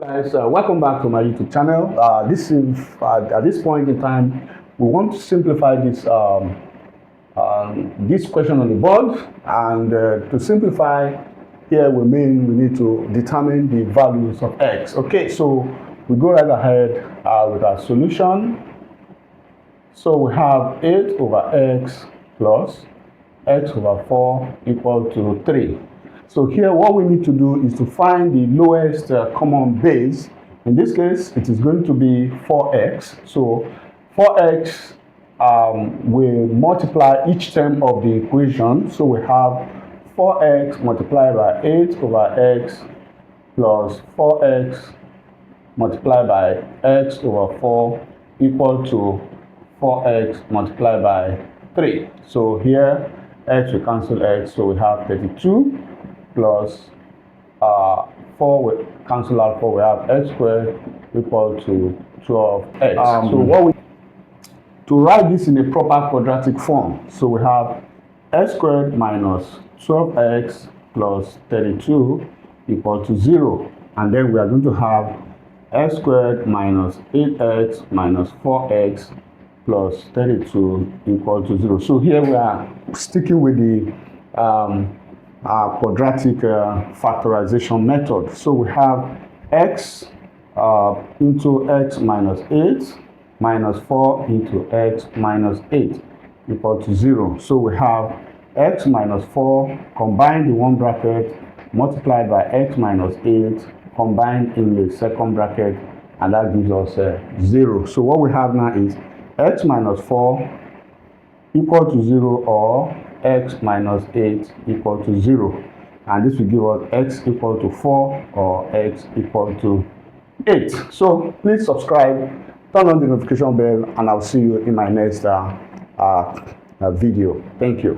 Guys, welcome back to my YouTube channel. At this point in time, we want to simplify this this question on the board, and to simplify here we need to determine the values of x. Okay, so we go right ahead with our solution. So we have 8 over x plus x over 4 equal to 3. So here what we need to do is to find the lowest common base. In this case, it is going to be 4x. So 4x will multiply each term of the equation. So we have 4x multiplied by 8 over x plus 4x multiplied by x over 4 equal to 4x multiplied by 3. So here x will cancel x, so we have 32 plus 4 will cancel out 4, we have x squared equal to 12x. To write this in a proper quadratic form, so we have x squared minus 12x plus 32 equal to 0, and then we are going to have x squared minus 8x minus 4x plus 32 equal to 0. So here we are sticking with the quadratic factorization method. So we have x into x minus 8 minus 4 into x minus 8 equal to 0. So we have x minus 4 combined in one bracket multiplied by x minus 8 combined in the second bracket, and that gives us 0. So what we have now is x minus 4 equal to 0 or x minus 8 equal to 0, and this will give us x equal to 4 or x equal to 8. So please subscribe, turn on the notification bell, and I'll see you in my next video. Thank you.